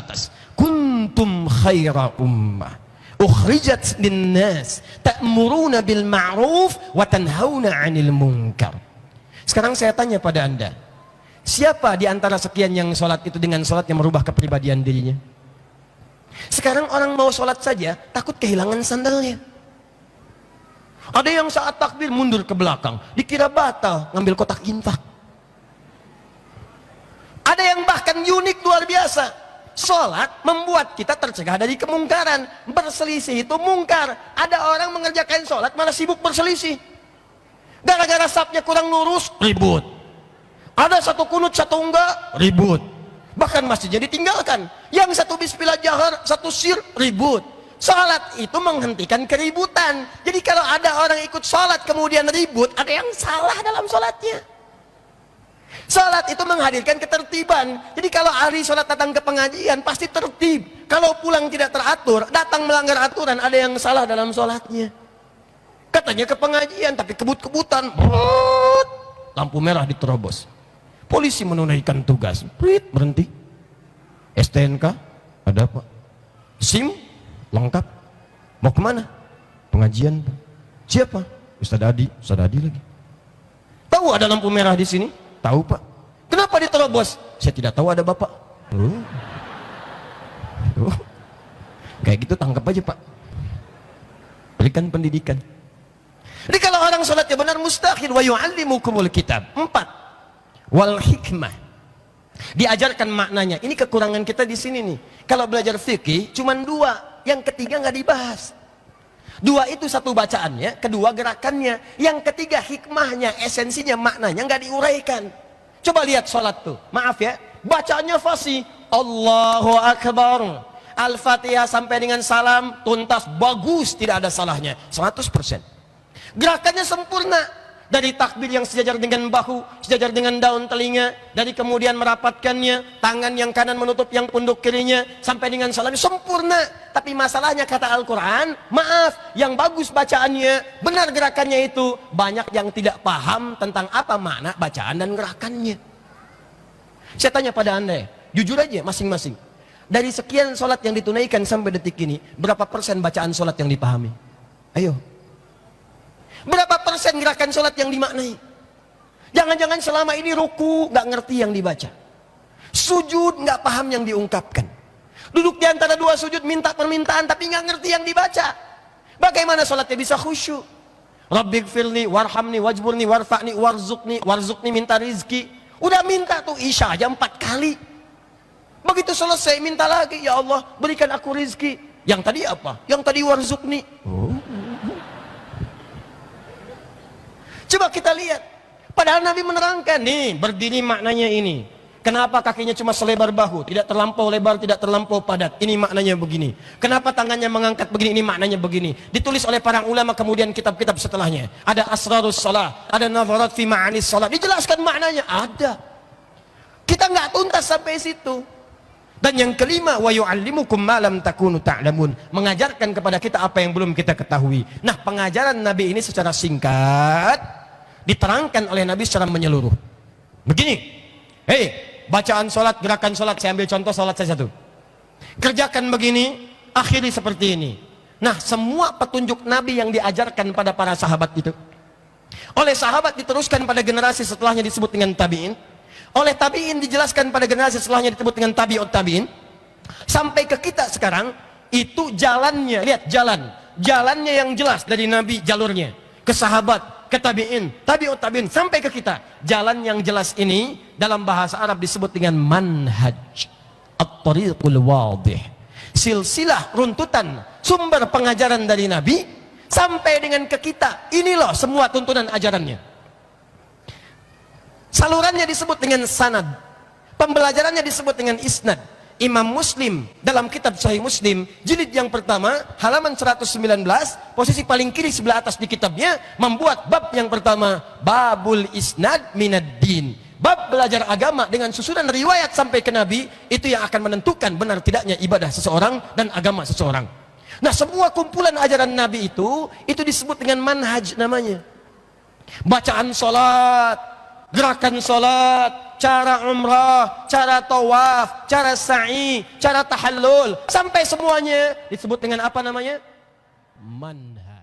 atas, kuntum khaira ummah ukhrijat linnas ta'muruna bil ma'ruf wa tanhauna 'anil munkar. Sekarang saya tanya pada Anda, siapa di antara sekian yang sholat itu dengan sholat yang merubah kepribadian dirinya? Sekarang orang mau sholat saja takut kehilangan sandalnya. Ada yang saat takbir mundur ke belakang, dikira batal ngambil kotak infak. Ada yang bahkan unik luar biasa, sholat membuat kita tercegah dari kemungkaran. Berselisih itu mungkar. Ada orang mengerjakan sholat malah sibuk berselisih, gara-gara safnya kurang lurus, ribut. Ada satu kunut satu enggak, ribut. Bahkan masjidnya ditinggalkan, yang satu bismillah jahar, satu sir, ribut. Sholat itu menghentikan keributan. Jadi kalau ada orang ikut sholat kemudian ribut, ada yang salah dalam sholatnya. Salat itu menghadirkan ketertiban. Jadi kalau hari sholat datang ke pengajian pasti tertib. Kalau pulang tidak teratur, datang melanggar aturan, ada yang salah dalam sholatnya. Katanya ke pengajian tapi kebut-kebutan, lampu merah diterobos. Polisi menunaikan tugas, berhenti. STNK ada Pak, SIM lengkap. Mau kemana? Pengajian. Siapa? Ustadz Adi lagi. Tahu ada lampu merah di sini? Tahu Pak. Kenapa diterobos? Saya tidak tahu, ada Bapak. Kayak gitu tangkap aja Pak. Berikan pendidikan. Jadi kalau orang sholatnya benar, mustahil. Wa yu'allimukumul kitab. 4. Wal hikmah. Diajarkan maknanya. Ini kekurangan kita di sini nih. Kalau belajar fikih cuma 2, yang ketiga nggak dibahas. 2 itu satu bacaannya, kedua gerakannya, yang ketiga hikmahnya, esensinya, maknanya nggak diuraikan. Coba lihat sholat tuh, maaf ya, bacaannya fasih, Allahu Akbar, Al-Fatihah sampai dengan salam tuntas, bagus, tidak ada salahnya, 100%. Gerakannya sempurna, dari takbir yang sejajar dengan bahu, sejajar dengan daun telinga, dari kemudian merapatkannya, tangan yang kanan menutup yang punduk kirinya, sampai dengan salam, sempurna. Tapi masalahnya kata Al-Quran, maaf, yang bagus bacaannya, benar gerakannya itu, banyak yang tidak paham tentang apa makna bacaan dan gerakannya. Saya tanya pada Anda, jujur aja masing-masing, dari sekian sholat yang ditunaikan sampai detik ini, berapa persen bacaan sholat yang dipahami? Ayo. Berapa persen gerakan sholat yang dimaknai? Jangan-jangan selama ini ruku nggak ngerti yang dibaca, sujud nggak paham yang diungkapkan, duduk di antara 2 sujud minta permintaan tapi nggak ngerti yang dibaca. Bagaimana sholatnya bisa khusyuk? Rabbighfirli warhamni wajburni warfa'ni warzuqni minta rizki. Udah minta tuh isya aja 4 kali. Begitu selesai minta lagi, ya Allah berikan aku rizki. Yang tadi apa? Yang tadi warzuqni. Coba kita lihat, padahal Nabi menerangkan nih, berdiri maknanya ini. Kenapa kakinya cuma selebar bahu, tidak terlampau lebar, tidak terlampau padat, ini maknanya begini. Kenapa tangannya mengangkat begini, ini maknanya begini. Ditulis oleh para ulama, kemudian kitab-kitab setelahnya. Ada asrarus shalah, ada nazarat fi ma'anis shalah, dijelaskan maknanya, ada. Kita nggak tuntas sampai situ. Dan yang kelima, wa yu'allimukum ma lam takunu ta'lamun, mengajarkan kepada kita apa yang belum kita ketahui. Nah, pengajaran Nabi ini secara singkat diterangkan oleh Nabi secara menyeluruh. Begini, bacaan sholat, gerakan sholat, saya ambil contoh sholat saja tuh. Kerjakan begini, akhiri seperti ini. Nah, semua petunjuk Nabi yang diajarkan pada para sahabat itu, oleh sahabat diteruskan pada generasi setelahnya disebut dengan tabi'in. Oleh tabi'in dijelaskan pada generasi setelahnya disebut dengan tabi'ut tabi'in. Sampai ke kita sekarang, itu jalannya, lihat jalannya yang jelas dari Nabi, jalurnya ke sahabat, ke tabi'in, tabi'ut tabi'in, sampai ke kita. Jalan yang jelas ini dalam bahasa Arab disebut dengan manhaj, at-tariqul wadih, silsilah runtutan sumber pengajaran dari Nabi sampai dengan ke kita. Ini loh semua tuntunan ajarannya. Salurannya disebut dengan sanad, pembelajarannya disebut dengan isnad. Imam Muslim dalam kitab Sahih Muslim jilid yang pertama halaman 119, posisi paling kiri sebelah atas di kitabnya, membuat bab yang pertama, babul isnad minad-din. Bab belajar agama dengan susunan riwayat sampai ke Nabi, itu yang akan menentukan benar tidaknya ibadah seseorang dan agama seseorang. Nah, semua kumpulan ajaran Nabi itu disebut dengan manhaj namanya. Bacaan sholat, gerakan sholat, cara umrah, cara tawaf, cara sa'i, cara tahallul, sampai semuanya disebut dengan apa namanya? Manhaj.